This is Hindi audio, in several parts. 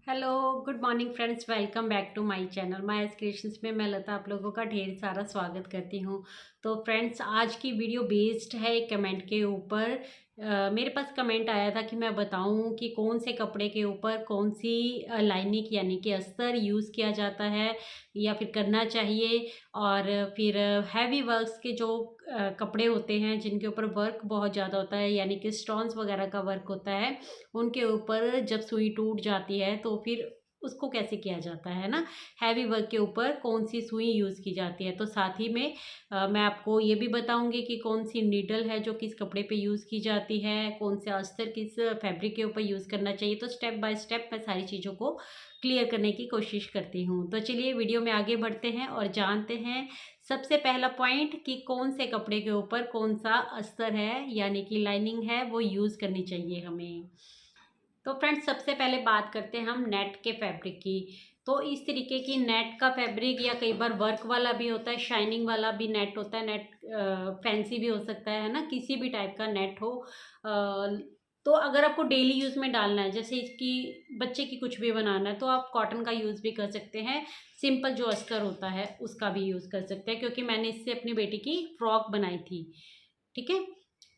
Hello, good morning friends. Welcome back to my channel my creations में मैं लता आप लोगों का ढेर सारा स्वागत करती हूँ। तो फ्रेंड्स, आज की वीडियो बेस्ड है एक कमेंट के ऊपर। मेरे पास कमेंट आया था कि मैं बताऊं कि कौन से कपड़े के ऊपर कौन सी लाइनिंग यानी कि अस्तर यूज़ किया जाता है या फिर करना चाहिए। और फिर हैवी वर्क्स के जो कपड़े होते हैं जिनके ऊपर वर्क बहुत ज़्यादा होता है यानी कि स्टोन्स वगैरह का वर्क होता है, उनके ऊपर जब सुई टूट जाती है तो फिर उसको कैसे किया जाता है ना। हैवी वर्क के ऊपर कौन सी सुई यूज़ की जाती है। तो साथ ही में मैं आपको ये भी बताऊंगी कि कौन सी नीडल है जो किस कपड़े पे यूज़ की जाती है, कौन से अस्तर किस फैब्रिक के ऊपर यूज़ करना चाहिए। तो स्टेप बाय स्टेप मैं सारी चीज़ों को क्लियर करने की कोशिश करती हूँ। तो चलिए वीडियो में आगे बढ़ते हैं और जानते हैं सबसे पहला पॉइंट कि कौन से कपड़े के ऊपर कौन सा अस्तर है यानी कि लाइनिंग है वो यूज़ करनी चाहिए हमें। तो फ्रेंड्स, सबसे पहले बात करते हैं हम नेट के फैब्रिक की। तो इस तरीके की नेट का फैब्रिक या कई बार वर्क वाला भी होता है, शाइनिंग वाला भी नेट होता है, नेट फैंसी भी हो सकता है ना, किसी भी टाइप का नेट हो। तो अगर आपको डेली यूज़ में डालना है, जैसे इसकी बच्चे की कुछ भी बनाना है, तो आप कॉटन का यूज़ भी कर सकते हैं। सिंपल जो अस्तर होता है उसका भी यूज़ कर सकते हैं, क्योंकि मैंने इससे अपनी बेटी की फ्रॉक बनाई थी। ठीक है,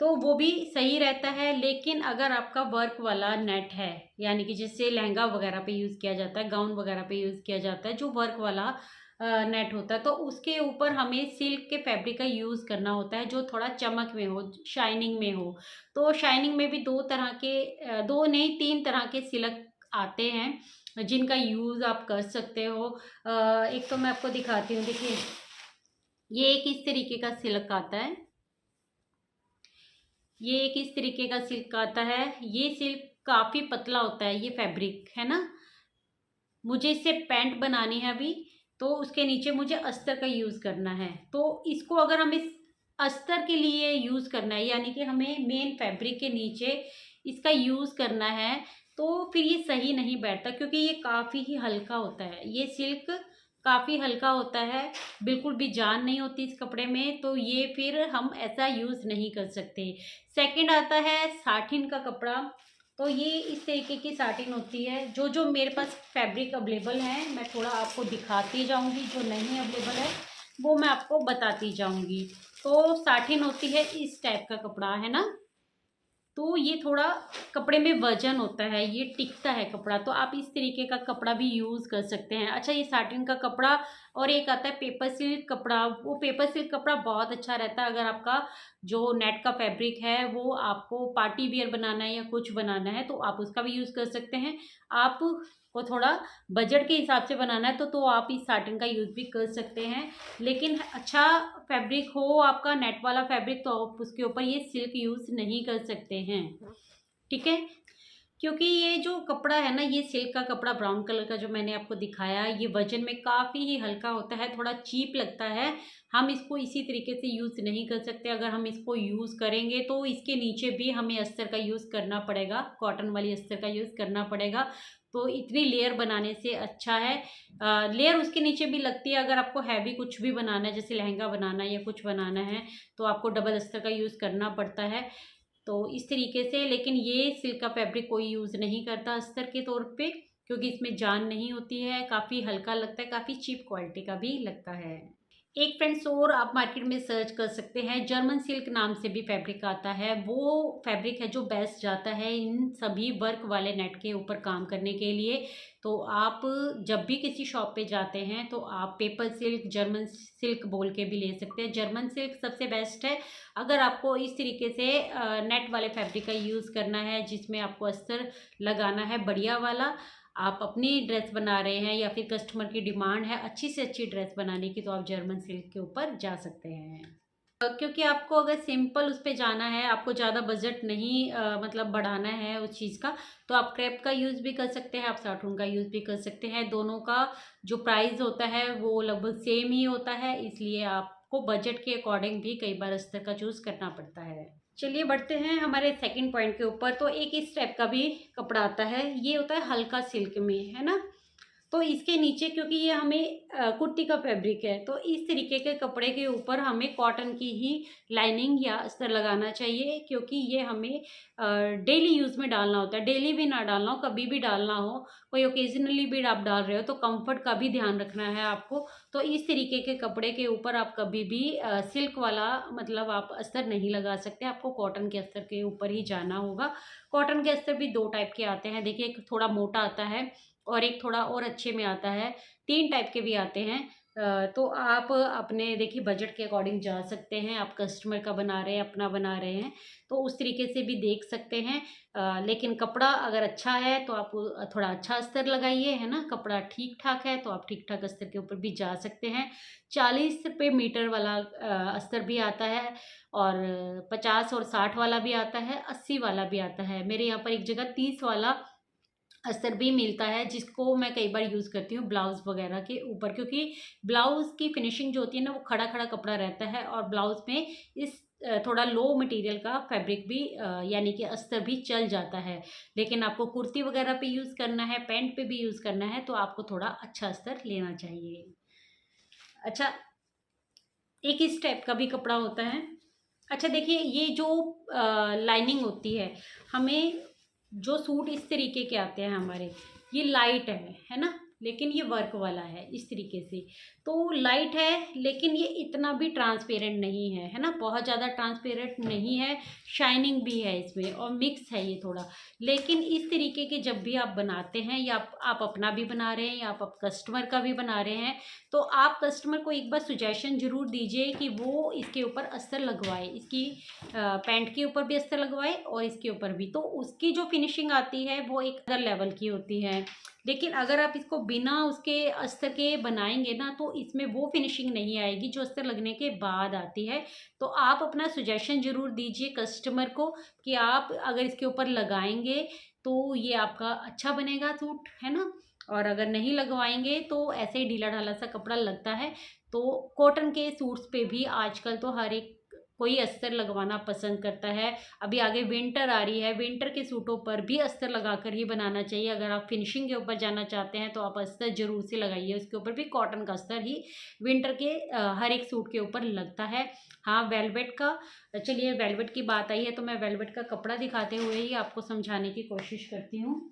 तो वो भी सही रहता है। लेकिन अगर आपका वर्क वाला नेट है यानी कि जिससे लहंगा वगैरह पे यूज़ किया जाता है, गाउन वगैरह पे यूज़ किया जाता है, जो वर्क वाला नेट होता है, तो उसके ऊपर हमें सिल्क के फैब्रिक का यूज़ करना होता है जो थोड़ा चमक में हो, शाइनिंग में हो। तो शाइनिंग में भी दो तरह के दो नहीं तीन तरह के सिल्क आते हैं जिनका यूज़ आप कर सकते हो। एक तो मैं आपको दिखाती हूँ, देखिए ये एक इस तरीके का सिल्क आता है, ये एक इस तरीके का सिल्क आता है। ये सिल्क काफी पतला होता है, ये फैब्रिक है ना। मुझे इससे पैंट बनानी है अभी, तो उसके नीचे मुझे अस्तर का यूज करना है। तो इसको अगर हम इस अस्तर के लिए यूज करना है यानी कि हमें मेन फैब्रिक के नीचे इसका यूज करना है, तो फिर ये सही नहीं बैठता, क्योंकि ये काफी ही हल्का होता है। ये सिल्क काफी हल्का होता है, बिल्कुल भी जान नहीं होती इस कपड़े में, तो ये फिर हम ऐसा यूज नहीं कर सकते। सेकंड आता है साटिन का कपड़ा। तो ये इस तरीके की साटिन होती है। जो जो मेरे पास फैब्रिक अवेलेबल है मैं थोड़ा आपको दिखाती जाऊंगी, जो नहीं अवेलेबल है वो मैं आपको बताती जाऊंगी। तो साटिन होती है इस टाइप का कपड़ा, है ना। तो ये थोड़ा कपड़े में वजन होता है, ये टिकता है कपड़ा, तो आप इस तरीके का कपड़ा भी यूज कर सकते हैं। अच्छा, ये साटिन का कपड़ा। और एक आता है पेपर सिल्क कपड़ा। वो पेपर सिल्क कपड़ा बहुत अच्छा रहता है अगर आपका जो नेट का फैब्रिक है वो आपको पार्टी वियर बनाना है या कुछ बनाना है, तो आप उसका भी यूज कर सकते हैं। आप को थोड़ा बजट के हिसाब से बनाना है तो आप इस साटिन का यूज भी कर सकते हैं। लेकिन अच्छा फैब्रिक हो आपका नेट वाला फैब्रिक, तो आप उसके ऊपर ये सिल्क यूज नहीं कर सकते हैं। ठीक है, क्योंकि ये जो कपड़ा है ना, ये सिल्क का कपड़ा ब्राउन कलर का जो मैंने आपको दिखाया, ये वजन में काफ़ी ही हल्का होता है, थोड़ा चीप लगता है। हम इसको इसी तरीके से यूज़ नहीं कर सकते। अगर हम इसको यूज़ करेंगे तो इसके नीचे भी हमें अस्तर का यूज़ करना पड़ेगा, कॉटन वाली अस्तर का यूज़ करना पड़ेगा। तो इतनी लेयर बनाने से अच्छा है लेयर उसके नीचे भी लगती है। अगर आपको हैवी कुछ भी बनाना है, जैसे लहंगा बनाना है या कुछ बनाना है, तो आपको डबल अस्तर का यूज़ करना पड़ता है। तो इस तरीके से, लेकिन ये सिल्क का फैब्रिक कोई यूज़ नहीं करता अस्तर के तौर पे, क्योंकि इसमें जान नहीं होती है, काफ़ी हल्का लगता है, काफ़ी चीप क्वालिटी का भी लगता है। एक फ्रेंड्स और आप मार्केट में सर्च कर सकते हैं, जर्मन सिल्क नाम से भी फैब्रिक आता है। वो फैब्रिक है जो बेस्ट जाता है इन सभी वर्क वाले नेट के ऊपर काम करने के लिए। तो आप जब भी किसी शॉप पे जाते हैं तो आप पेपर सिल्क, जर्मन सिल्क बोल के भी ले सकते हैं। जर्मन सिल्क सबसे बेस्ट है अगर आपको इस तरीके से नेट वाले फैब्रिक का यूज़ करना है जिसमें आपको अस्तर लगाना है बढ़िया वाला। आप अपनी ड्रेस बना रहे हैं या फिर कस्टमर की डिमांड है अच्छी से अच्छी ड्रेस बनाने की, तो आप जर्मन सिल्क के ऊपर जा सकते हैं। क्योंकि आपको अगर सिंपल उस पे जाना है, आपको ज़्यादा बजट नहीं मतलब बढ़ाना है उस चीज़ का, तो आप क्रेप का यूज़ भी कर सकते हैं, आप साटून का यूज़ भी कर सकते हैं। दोनों का जो प्राइस होता है वो लगभग सेम ही होता है, इसलिए आपको बजट के अकॉर्डिंग भी कई बार अस्तर का चूज़ करना पड़ता है। चलिए बढ़ते हैं हमारे सेकंड पॉइंट के ऊपर। तो एक इस टाइप का भी कपड़ा आता है, ये होता है हल्का सिल्क में, है ना। तो इसके नीचे क्योंकि ये हमें कुर्ती का फैब्रिक है, तो इस तरीके के कपड़े के ऊपर हमें कॉटन की ही लाइनिंग या अस्तर लगाना चाहिए, क्योंकि ये हमें डेली यूज़ में डालना होता है। डेली भी ना डालना हो, कभी भी डालना हो, कोई ओकेजनली भी आप डाल रहे हो तो कंफर्ट का भी ध्यान रखना है आपको। तो इस तरीके के कपड़े के ऊपर आप कभी भी सिल्क वाला मतलब आप अस्तर नहीं लगा सकते, आपको कॉटन के अस्तर के ऊपर ही जाना होगा। कॉटन के अस्तर भी 2 टाइप के आते हैं, देखिए एक थोड़ा मोटा आता है और एक थोड़ा और अच्छे में आता है, 3 टाइप के भी आते हैं। तो आप अपने देखिए बजट के अकॉर्डिंग जा सकते हैं, आप कस्टमर का बना रहे हैं, अपना बना रहे हैं, तो उस तरीके से भी देख सकते हैं। लेकिन कपड़ा अगर अच्छा है तो आप थोड़ा अच्छा अस्तर लगाइए, है ना? कपड़ा ठीक-ठाक है तो आप ठीक-ठाक अस्तर के ऊपर भी जा सकते हैं। 40 रुपए मीटर वाला अस्तर भी आता है और 50 और 60 वाला भी आता है, 80 वाला भी आता है। मेरे यहाँ पर एक जगह 30 वाला अस्तर भी मिलता है, जिसको मैं कई बार यूज़ करती हूँ ब्लाउज़ वगैरह के ऊपर, क्योंकि ब्लाउज़ की फिनिशिंग जो होती है ना वो खड़ा-खड़ा कपड़ा रहता है और ब्लाउज़ में इस थोड़ा लो मटेरियल का फैब्रिक भी यानी कि अस्तर भी चल जाता है। लेकिन आपको कुर्ती वगैरह पे यूज़ करना है, पैंट पे भी यूज़ करना है, तो आपको थोड़ा अच्छा अस्तर लेना चाहिए। अच्छा, एक इस टाइप का भी कपड़ा होता है। अच्छा देखिए, ये जो लाइनिंग होती है, हमें जो सूट इस तरीके के आते हैं हमारे, ये लाइट है ना? लेकिन ये वर्क वाला है इस तरीके से। तो लाइट है लेकिन ये इतना भी ट्रांसपेरेंट नहीं है ना? बहुत ज़्यादा ट्रांसपेरेंट नहीं है, शाइनिंग भी है इसमें और मिक्स है ये थोड़ा। लेकिन इस तरीके के जब भी आप बनाते हैं या आप अपना भी बना रहे हैं या आप कस्टमर का भी बना रहे हैं, तो आप कस्टमर को एक बार सुजेशन ज़रूर दीजिए कि वो इसके ऊपर अस्तर लगवाए, इसकी पैंट के ऊपर भी अस्तर लगवाए और इसके ऊपर भी। तो उसकी जो फिनिशिंग आती है वो एक अदर लेवल की होती है। लेकिन अगर आप इसको बिना उसके अस्तर के बनाएंगे ना, तो इसमें वो फिनिशिंग नहीं आएगी जो अस्तर लगने के बाद आती है। तो आप अपना सुजेशन ज़रूर दीजिए कस्टमर को कि आप अगर इसके ऊपर लगाएंगे तो ये आपका अच्छा बनेगा सूट, है ना? और अगर नहीं लगवाएंगे तो ऐसे ही ढीला ढाला सा कपड़ा लगता है। तो कॉटन के सूट्स पे भी आजकल तो हर एक कोई अस्तर लगवाना पसंद करता है। अभी आगे विंटर आ रही है, विंटर के सूटों पर भी अस्तर लगाकर ही बनाना चाहिए। अगर आप फिनिशिंग के ऊपर जाना चाहते हैं तो आप अस्तर ज़रूर से लगाइए, उसके ऊपर भी कॉटन का अस्तर ही विंटर के हर एक सूट के ऊपर लगता है। हाँ, वेलवेट का, चलिए वेलवेट की बात आई है तो मैं वेलवेट का कपड़ा दिखाते हुए ही आपको समझाने की कोशिश करती हूँ।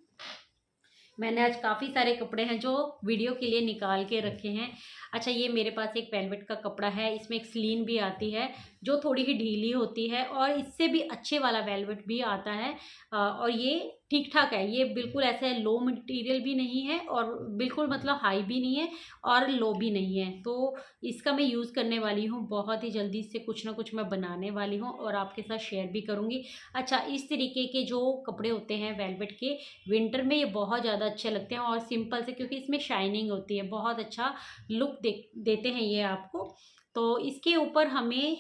मैंने आज काफ़ी सारे कपड़े हैं जो वीडियो के लिए निकाल के रखे हैं। अच्छा, ये मेरे पास एक वेलवेट का कपड़ा है, इसमें एक स्लीन भी आती है जो थोड़ी ही ढीली होती है और इससे भी अच्छे वाला वेलवेट भी आता है। और ये ठीक ठाक है, ये बिल्कुल ऐसे लो मटेरियल भी नहीं है और बिल्कुल मतलब हाई भी नहीं है और लो भी नहीं है। तो इसका मैं यूज़ करने वाली हूँ, बहुत ही जल्दी इससे कुछ ना कुछ मैं बनाने वाली हूँ और आपके साथ शेयर भी करूँगी। अच्छा, इस तरीके के जो कपड़े होते हैं वेलवेट के, विंटर में ये बहुत ज़्यादा अच्छे लगते हैं और सिंपल से, क्योंकि इसमें शाइनिंग होती है, बहुत अच्छा लुक देते हैं ये आपको। तो इसके ऊपर हमें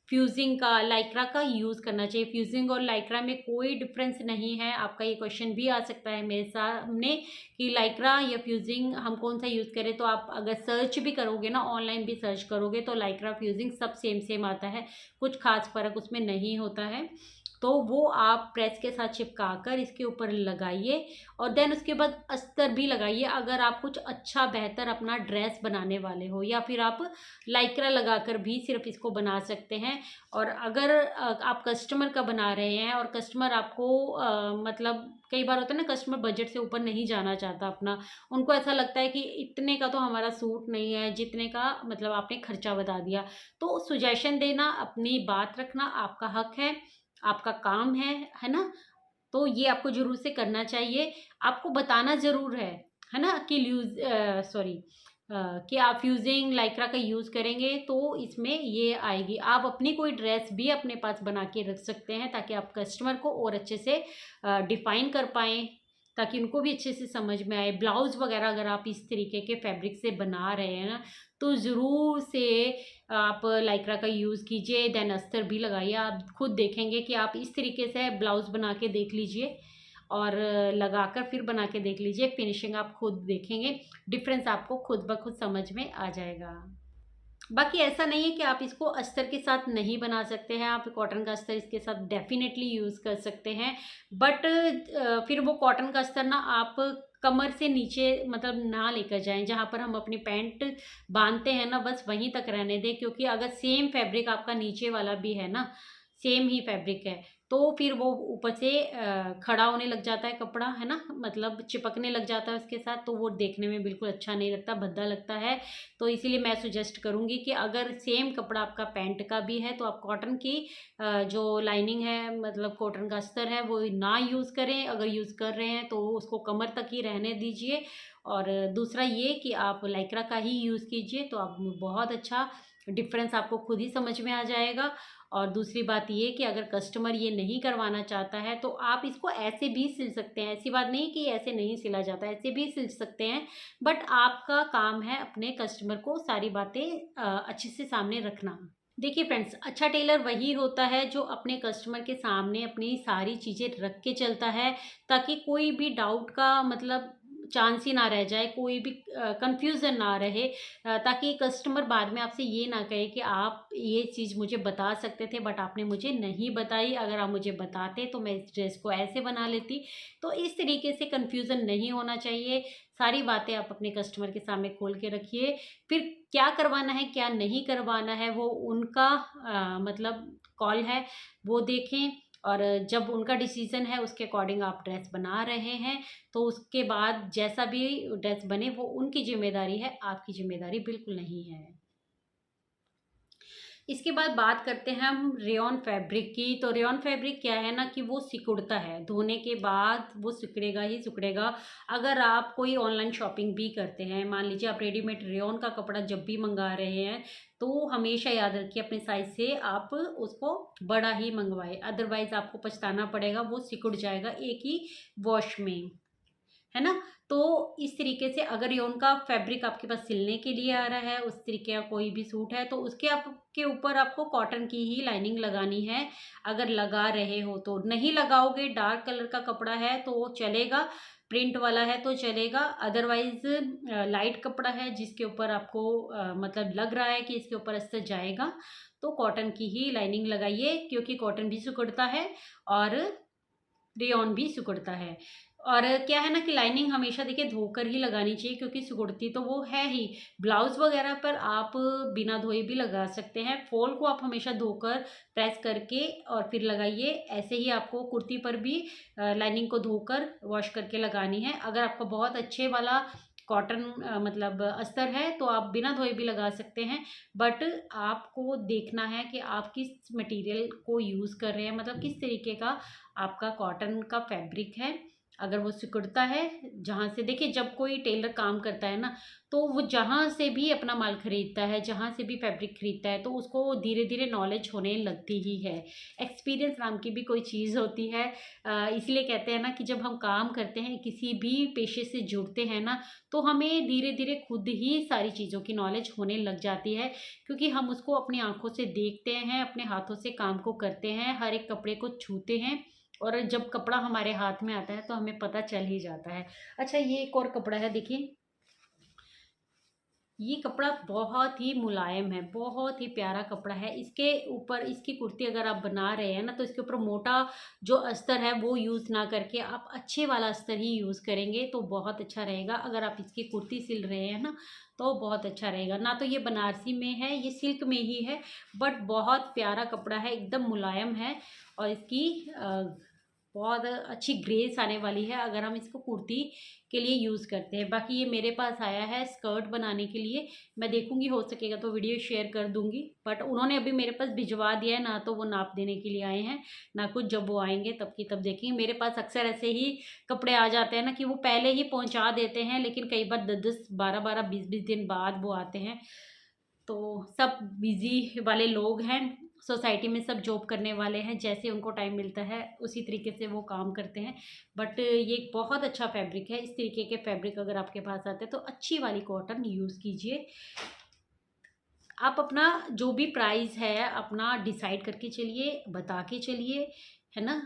फ्यूजिंग का, लाइक्रा का यूज़ करना चाहिए। फ्यूजिंग और लाइक्रा में कोई डिफरेंस नहीं है। आपका ये क्वेश्चन भी आ सकता है मेरे सामने कि लाइक्रा या फ्यूजिंग हम कौन सा यूज़ करें। तो आप अगर सर्च भी करोगे ना, ऑनलाइन भी सर्च करोगे, तो लाइक्रा फ्यूजिंग सब सेम सेम आता है, कुछ खास फ़र्क उसमें नहीं होता है। तो वो आप प्रेस के साथ चिपका कर इसके ऊपर लगाइए और देन उसके बाद अस्तर भी लगाइए। अगर आप कुछ अच्छा बेहतर अपना ड्रेस बनाने वाले हो, या फिर आप लाइक्रा लगाकर भी सिर्फ इसको बना सकते हैं। और अगर आप कस्टमर का बना रहे हैं और कस्टमर आपको मतलब कई बार होता है ना, कस्टमर बजट से ऊपर नहीं जाना चाहता अपना, उनको ऐसा लगता है कि इतने का तो हमारा सूट नहीं है जितने का मतलब आपने खर्चा बता दिया। तो सुजेशन देना, अपनी बात रखना आपका हक है, आपका काम है ना? तो ये आपको ज़रूर से करना चाहिए। आपको बताना ज़रूर है ना? कि कि आप फ्यूजिंग लाइक्रा का यूज़ करेंगे तो इसमें ये आएगी। आप अपनी कोई ड्रेस भी अपने पास बना के रख सकते हैं ताकि आप कस्टमर को और अच्छे से डिफ़ाइन कर पाएँ, ताकि उनको भी अच्छे से समझ में आए। ब्लाउज़ वगैरह अगर आप इस तरीके के फैब्रिक से बना रहे हैं ना, तो ज़रूर से आप लाइक्रा का यूज़ कीजिए, देन अस्तर भी लगाइए। आप खुद देखेंगे कि आप इस तरीके से ब्लाउज़ बना के देख लीजिए और लगाकर फिर बना के देख लीजिए, फिनिशिंग आप खुद देखेंगे, डिफरेंस आपको खुद ब खुद समझ में आ जाएगा। बाकी ऐसा नहीं है कि आप इसको अस्तर के साथ नहीं बना सकते हैं, आप कॉटन का अस्तर इसके साथ डेफिनेटली यूज़ कर सकते हैं। बट फिर वो कॉटन का अस्तर ना आप कमर से नीचे मतलब ना लेकर जाएं, जहाँ पर हम अपनी पैंट बांधते हैं ना बस वहीं तक रहने दें, क्योंकि अगर सेम फैब्रिक आपका नीचे वाला भी है ना, सेम ही फैब्रिक है, तो फिर वो ऊपर से खड़ा होने लग जाता है कपड़ा, है ना, मतलब चिपकने लग जाता है उसके साथ, तो वो देखने में बिल्कुल अच्छा नहीं लगता, भद्दा लगता है। तो इसीलिए मैं सुजेस्ट करूँगी कि अगर सेम कपड़ा आपका पैंट का भी है तो आप कॉटन की जो लाइनिंग है, मतलब कॉटन का अस्तर है, वो ना यूज़ करें। अगर यूज़ कर रहे हैं तो उसको कमर तक ही रहने दीजिए। और दूसरा ये कि आप लाइक्रा का ही यूज़ कीजिए, तो आप बहुत अच्छा डिफरेंस आपको खुद ही समझ में आ जाएगा। और दूसरी बात ये कि अगर कस्टमर ये नहीं करवाना चाहता है तो आप इसको ऐसे भी सिल सकते हैं, ऐसी बात नहीं कि ऐसे नहीं सिला जाता, ऐसे भी सिल सकते हैं। बट आपका काम है अपने कस्टमर को सारी बातें अच्छे से सामने रखना। देखिए फ्रेंड्स, अच्छा टेलर वही होता है जो अपने कस्टमर के सामने अपनी सारी चीज़ें रख के चलता है, ताकि कोई भी डाउट का मतलब चांस ही ना रह जाए, कोई भी कंफ्यूजन ना रहे, ताकि कस्टमर बाद में आपसे ये ना कहे कि आप ये चीज़ मुझे बता सकते थे बट आपने मुझे नहीं बताई, अगर आप मुझे बताते तो मैं इस ड्रेस को ऐसे बना लेती। तो इस तरीके से कंफ्यूजन नहीं होना चाहिए, सारी बातें आप अपने कस्टमर के सामने खोल के रखिए। फिर क्या करवाना है क्या नहीं करवाना है वो उनका मतलब कॉल है, वो देखें। और जब उनका डिसीजन है उसके अकॉर्डिंग आप ड्रेस बना रहे हैं, तो उसके बाद जैसा भी ड्रेस बने वो उनकी जिम्मेदारी है, आपकी जिम्मेदारी बिल्कुल नहीं है। इसके बाद बात करते हैं हम रेयॉन फैब्रिक की। तो रेयॉन फैब्रिक क्या है ना कि वो सिकुड़ता है, धोने के बाद वो सिकुड़ेगा ही सिकुड़ेगा। अगर आप कोई ऑनलाइन शॉपिंग भी करते हैं, मान लीजिए आप रेडीमेड रेयॉन का कपड़ा जब भी मंगा रहे हैं, तो हमेशा याद रखिए अपने साइज से आप उसको बड़ा ही मंगवाए, अदरवाइज आपको पछताना पड़ेगा, वो सिकुड़ जाएगा एक ही वॉश में, है ना। तो इस तरीके से अगर ये उनका फैब्रिक आपके पास सिलने के लिए आ रहा है, उस तरीके का कोई भी सूट है, तो उसके आपके ऊपर आपको कॉटन की ही लाइनिंग लगानी है। अगर लगा रहे हो तो, नहीं लगाओगे, डार्क कलर का कपड़ा है तो चलेगा, प्रिंट वाला है तो चलेगा, अदरवाइज लाइट कपड़ा है जिसके ऊपर आपको मतलब लग रहा है कि इसके ऊपर अस्तर जाएगा, तो कॉटन की ही लाइनिंग लगाइए, क्योंकि कॉटन भी सिकुड़ता है और रेयॉन भी सिकुड़ता है। और क्या है ना कि लाइनिंग हमेशा देखिए धोकर ही लगानी चाहिए, क्योंकि सिकुड़ती तो वो है ही। ब्लाउज वगैरह पर आप बिना धोए भी लगा सकते हैं, फॉल को आप हमेशा धोकर प्रेस करके और फिर लगाइए। ऐसे ही आपको कुर्ती पर भी लाइनिंग को धोकर वॉश करके लगानी है। अगर आपको बहुत अच्छे वाला कॉटन मतलब अस्तर है तो आप बिना धोए भी लगा सकते हैं, बट आपको देखना है कि आप किस मटेरियल को यूज़ कर रहे हैं, मतलब किस तरीके का आपका कॉटन का फैब्रिक है। अगर वो सिकुड़ता है, जहाँ से देखिए जब कोई टेलर काम करता है ना, तो वो जहाँ से भी अपना माल खरीदता है, जहाँ से भी फैब्रिक खरीदता है, तो उसको धीरे धीरे नॉलेज होने लगती ही है। एक्सपीरियंस नाम की भी कोई चीज़ होती है। इसलिए कहते हैं ना कि जब हम काम करते हैं, किसी भी पेशे से जुड़ते हैं ना, तो हमें धीरे धीरे खुद ही सारी चीज़ों की नॉलेज होने लग जाती है, क्योंकि हम उसको अपनी आंखों से देखते हैं, अपने हाथों से काम को करते हैं, हर एक कपड़े को छूते हैं, और जब कपड़ा हमारे हाथ में आता है तो हमें पता चल ही जाता है। अच्छा, ये एक और कपड़ा है, देखिए ये कपड़ा बहुत ही मुलायम है, बहुत ही प्यारा कपड़ा है। इसके ऊपर इसकी कुर्ती अगर आप बना रहे हैं ना, तो इसके ऊपर मोटा जो अस्तर है वो यूज़ ना करके आप अच्छे वाला अस्तर ही यूज़ करेंगे तो बहुत अच्छा रहेगा। अगर आप इसकी कुर्ती सिल रहे हैं ना, तो बहुत अच्छा रहेगा। ना तो ये बनारसी में है, ये सिल्क में ही है, बट बहुत प्यारा कपड़ा है, एकदम मुलायम है। और इसकी बहुत अच्छी ग्रेस आने वाली है अगर हम इसको कुर्ती के लिए यूज़ करते हैं। बाकी ये मेरे पास आया है स्कर्ट बनाने के लिए, मैं देखूंगी हो सकेगा तो वीडियो शेयर कर दूंगी, बट उन्होंने अभी मेरे पास भिजवा दिया है ना, तो वो नाप देने के लिए आए हैं ना कुछ, जब वो आएंगे तब की तब देखेंगे। मेरे पास अक्सर ऐसे ही कपड़े आ जाते हैं ना कि वो पहले ही पहुंचा देते हैं, लेकिन कई बार 10-10 12-12 20-20 दिन बाद वो आते हैं। तो सब बिजी वाले लोग हैं, सोसाइटी में सब जॉब करने वाले हैं, जैसे उनको टाइम मिलता है उसी तरीके से वो काम करते हैं। बट ये एक बहुत अच्छा फैब्रिक है, इस तरीके के फैब्रिक अगर आपके पास आते हैं तो अच्छी वाली कॉटन यूज़ कीजिए। आप अपना जो भी प्राइस है अपना डिसाइड करके चलिए, बता के चलिए, है ना।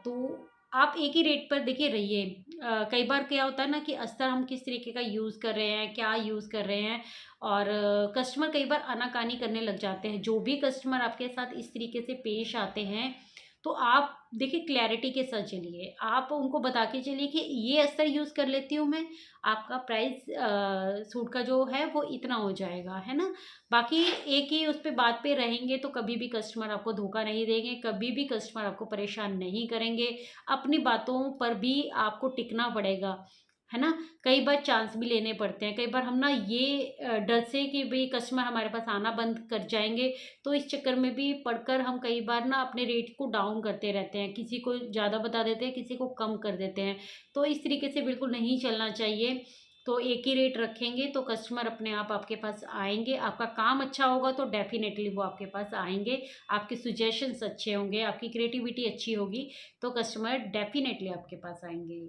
तो आप एक ही रेट पर देखिए रहिए। कई बार क्या होता है ना कि अस्तर हम किस तरीके का यूज़ कर रहे हैं, क्या यूज़ कर रहे हैं, और कस्टमर कई बार आनाकानी करने लग जाते हैं। जो भी कस्टमर आपके साथ इस तरीके से पेश आते हैं, तो आप देखिए क्लैरिटी के साथ चलिए। आप उनको बता के चलिए कि ये अस्तर यूज़ कर लेती हूँ मैं, आपका प्राइस सूट का जो है वो इतना हो जाएगा, है ना? बाकी एक ही उस पे बात पे रहेंगे तो कभी भी कस्टमर आपको धोखा नहीं देंगे, कभी भी कस्टमर आपको परेशान नहीं करेंगे। अपनी बातों पर भी आपको टिकना पड़ेगा, है ना? कई बार चांस भी लेने पड़ते हैं। कई बार हम ना ये डर से कि भई कस्टमर हमारे पास आना बंद कर जाएँगे, तो इस चक्कर में भी पड़कर हम कई बार ना अपने रेट को डाउन करते रहते हैं। किसी को ज़्यादा बता देते हैं, किसी को कम कर देते हैं। तो इस तरीके से बिल्कुल नहीं चलना चाहिए। तो एक ही रेट रखेंगे तो कस्टमर अपने आप आपके पास आएँगे। आपका काम अच्छा होगा तो डेफ़िनेटली वो आपके पास आएँगे। आपके सजेशंस अच्छे होंगे, आपकी क्रिएटिविटी अच्छी होगी, तो कस्टमर डेफ़िनेटली आपके पास आएँगे।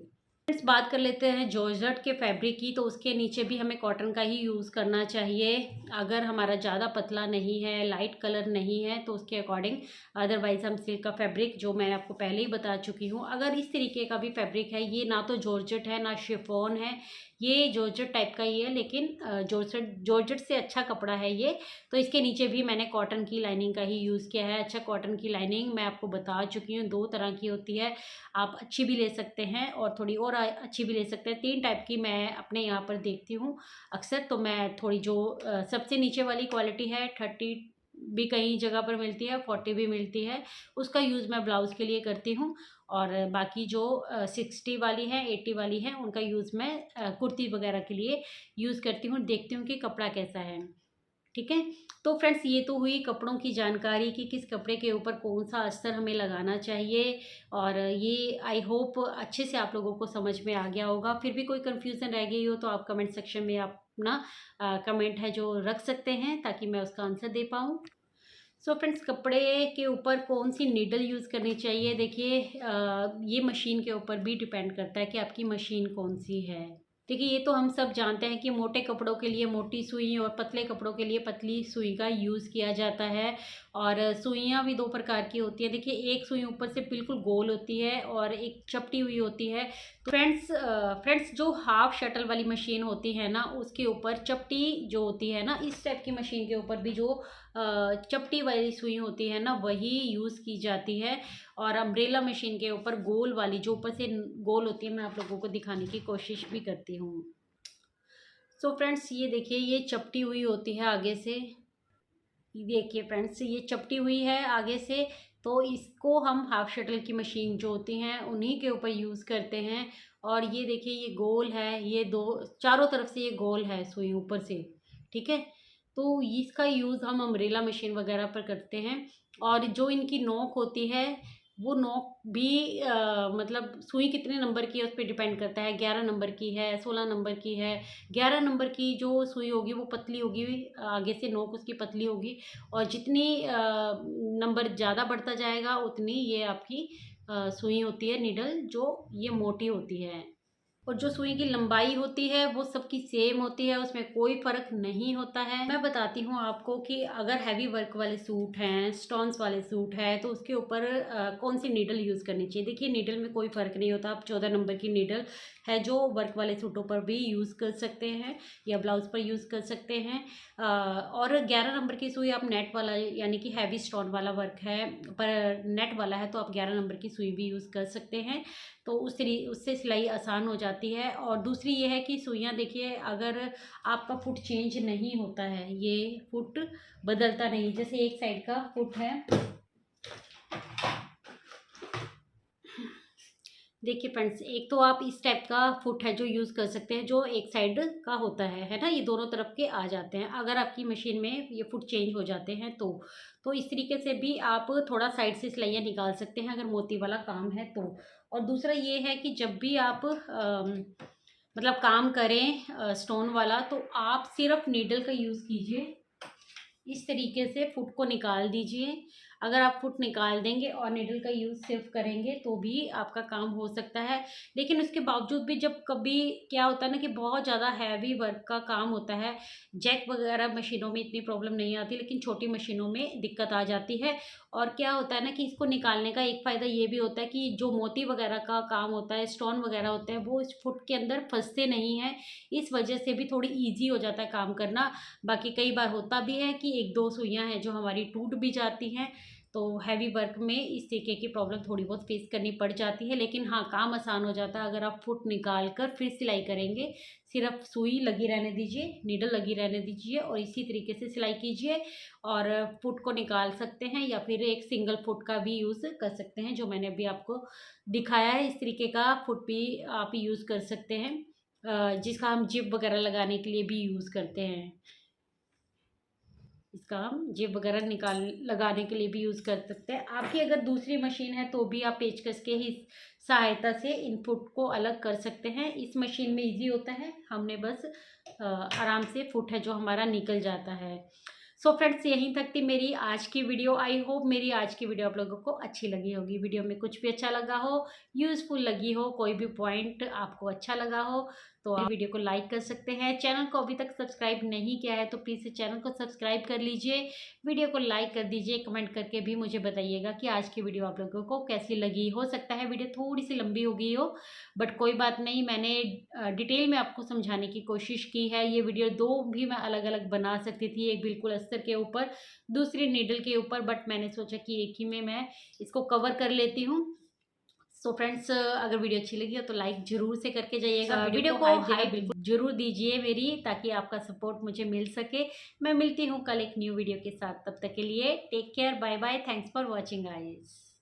फ्रेंड्स, बात कर लेते हैं जॉर्जेट के फैब्रिक की। तो उसके नीचे भी हमें कॉटन का ही यूज़ करना चाहिए। अगर हमारा ज़्यादा पतला नहीं है, लाइट कलर नहीं है, तो उसके अकॉर्डिंग। अदरवाइज़ हम सिल्क का फैब्रिक, जो मैं आपको पहले ही बता चुकी हूँ, अगर इस तरीके का भी फैब्रिक है, ये ना तो जॉर्जेट है ना शिफॉन है, ये जॉर्जेट टाइप का ही है, लेकिन जॉर्जेट जॉर्जेट से अच्छा कपड़ा है ये। तो इसके नीचे भी मैंने कॉटन की लाइनिंग का ही यूज़ किया है। अच्छा, कॉटन की लाइनिंग मैं आपको बता चुकी हूँ 2 तरह की होती है। आप अच्छी भी ले सकते हैं और थोड़ी और अच्छी भी ले सकते हैं। 3 टाइप की मैं अपने यहाँ पर देखती हूँ अक्सर। तो मैं थोड़ी जो सबसे नीचे वाली क्वालिटी है, 30 भी कई जगह पर मिलती है, 40 भी मिलती है, उसका यूज़ मैं ब्लाउज़ के लिए करती हूँ। और बाकी जो 60 वाली है, 80 वाली है, उनका यूज़ मैं कुर्ती वगैरह के लिए यूज़ करती हूँ। देखती हूँ कि कपड़ा कैसा है। ठीक है? तो फ्रेंड्स, ये तो हुई कपड़ों की जानकारी कि किस कपड़े के ऊपर कौन-सा अस्तर हमें लगाना चाहिए। और ये आई होप अच्छे से आप लोगों को समझ में आ गया होगा। फिर भी कोई कन्फ्यूज़न रह गई हो तो आप कमेंट सेक्शन में आप अपना कमेंट है जो रख सकते हैं, ताकि मैं उसका आंसर दे पाऊँ। सो फ्रेंड्स, कपड़े के ऊपर कौन-सी नीडल यूज़ करनी चाहिए, देखिए ये मशीन के ऊपर भी डिपेंड करता है कि आपकी मशीन कौन-सी है। देखिए, ये तो हम सब जानते हैं कि मोटे कपड़ों के लिए मोटी सुई और पतले कपड़ों के लिए पतली सुई का यूज़ किया जाता है। और सुइयाँ भी 2 प्रकार की होती हैं। देखिए, एक सुई ऊपर से बिल्कुल गोल होती है और एक चपटी हुई होती है। तो फ्रेंड्स, जो हाफ शटल वाली मशीन होती है ना, उसके ऊपर चपटी जो होती है ना, इस टाइप की मशीन के ऊपर भी जो चपटी वाली सुई होती है ना, वही यूज़ की जाती है। और अम्ब्रेला मशीन के ऊपर गोल वाली जो ऊपर से गोल होती है, मैं आप लोगों को दिखाने की कोशिश भी करती हूँ। सो फ्रेंड्स, ये देखिए, ये चपटी हुई होती है आगे से। देखिए फ्रेंड्स, ये चपटी हुई है आगे से। तो इसको हम हाफ शटल की मशीन जो होती हैं उन्हीं के ऊपर यूज़ करते हैं। और ये देखिए, ये गोल है, ये दो चारों तरफ से ये गोल है सुई ऊपर से। ठीक है? तो इसका यूज़ हम अम्ब्रेला मशीन वगैरह पर करते हैं। और जो इनकी नोक होती है, वो नोक भी मतलब सुई कितने नंबर की है उस पे डिपेंड करता है। 11 नंबर की है, 16 नंबर की है। 11 नंबर की जो सुई होगी वो पतली होगी, आगे से नोक उसकी पतली होगी। और जितनी नंबर ज़्यादा बढ़ता जाएगा, उतनी ये आपकी सुई होती है, नीडल जो ये मोटी होती है। और जो सुई की लंबाई होती है वो सबकी सेम होती है, उसमें कोई फ़र्क नहीं होता है। मैं बताती हूँ आपको कि अगर हैवी वर्क वाले सूट हैं, स्टोन्स वाले सूट है, तो उसके ऊपर कौन सी नीडल यूज़ करनी चाहिए। देखिए, नीडल में कोई फ़र्क नहीं होता। आप 14 नंबर की नीडल है जो वर्क वाले सूटों पर भी यूज़ कर सकते हैं, या ब्लाउज़ पर यूज़ कर सकते हैं। और 11 नंबर की सुई आप नेट वाला, यानी कि हैवी स्टोन वाला वर्क है पर नेट वाला है, तो आप 11 नंबर की सुई भी यूज़ कर सकते हैं। तो उससे सिलाई आसान हो जाती है। और दूसरी ये है कि सुइयाँ, देखिए, अगर आपका फुट चेंज नहीं होता है, ये फुट बदलता नहीं, जैसे एक साइड का फुट है, देखिए फ्रेंड्स, एक तो आप इस टाइप का फुट है जो यूज़ कर सकते हैं, जो एक साइड का होता है ना, ये दोनों तरफ के आ जाते हैं। अगर आपकी मशीन में ये फुट चेंज हो जाते हैं तो इस तरीके से भी आप थोड़ा साइड से सिलाइयाँ निकाल सकते हैं, अगर मोती वाला काम है तो। और दूसरा ये है कि जब भी आप मतलब काम करें स्टोन वाला, तो आप सिर्फ नीडल का यूज़ कीजिए। इस तरीके से फुट को निकाल दीजिए। अगर आप फुट निकाल देंगे और नीडल का यूज़ सिर्फ करेंगे तो भी आपका काम हो सकता है। लेकिन उसके बावजूद भी जब कभी क्या होता है ना कि बहुत ज़्यादा हैवी वर्क का काम होता है, जैक वगैरह मशीनों में इतनी प्रॉब्लम नहीं आती, लेकिन छोटी मशीनों में दिक्कत आ जाती है। और क्या होता है ना कि इसको निकालने का एक फ़ायदा ये भी होता है कि जो मोती वगैरह का काम होता है, स्टोन वगैरह होते हैं, वो इस फुट के अंदर फँसते नहीं हैं। इस वजह से भी थोड़ी ईज़ी हो जाता है काम करना। बाकी कई बार होता भी है कि 1-2 सुइयाँ हैं जो हमारी टूट भी जाती हैं, तो हैवी वर्क में इस तरीके की प्रॉब्लम थोड़ी बहुत फेस करनी पड़ जाती है। लेकिन हाँ, काम आसान हो जाता है अगर आप फुट निकाल कर फिर सिलाई करेंगे। सिर्फ सुई लगी रहने दीजिए, नीडल लगी रहने दीजिए और इसी तरीके से सिलाई कीजिए और फुट को निकाल सकते हैं या फिर एक सिंगल फुट का भी यूज़ कर सकते हैं, जो मैंने अभी आपको दिखाया है। इस तरीके का फुट भी आप यूज़ कर सकते हैं, जिसका हम जिप वगैरह लगाने के लिए भी यूज़ करते हैं। इसका हम जेब वगैरह निकाल लगाने के लिए भी यूज़ कर सकते हैं। आपकी अगर दूसरी मशीन है तो भी आप पेचकस के ही सहायता से इनपुट को अलग कर सकते हैं। इस मशीन में इजी होता है, हमने बस आराम से फुट है जो हमारा निकल जाता है। सो फ्रेंड्स, यहीं तक थी मेरी आज की वीडियो। आई होप मेरी आज की वीडियो आप लोगों को अच्छी लगी होगी। वीडियो में कुछ भी अच्छा लगा हो, यूज़फुल लगी हो, कोई भी पॉइंट आपको अच्छा लगा हो तो आप वीडियो को लाइक कर सकते हैं। चैनल को अभी तक सब्सक्राइब नहीं किया है तो प्लीज़ चैनल को सब्सक्राइब कर लीजिए, वीडियो को लाइक कर दीजिए, कमेंट करके भी मुझे बताइएगा कि आज की वीडियो आप लोगों को कैसी लगी। हो सकता है वीडियो थोड़ी सी लंबी हो गई हो, बट कोई बात नहीं, मैंने डिटेल में आपको समझाने की कोशिश की है। ये वीडियो 2 भी मैं अलग अलग बना सकती थी, एक बिल्कुल अस्तर के ऊपर, दूसरी नीडल के ऊपर, बट मैंने सोचा कि एक ही में मैं इसको कवर कर लेती हूँ। सो फ्रेंड्स, अगर वीडियो अच्छी लगी हो तो लाइक जरूर से करके जाइएगा। वीडियो को हाइप बिल्कुल जरूर दीजिए मेरी, ताकि आपका सपोर्ट मुझे मिल सके। मैं मिलती हूँ कल एक न्यू वीडियो के साथ, तब तक के लिए take care, bye bye, thanks for watching guys.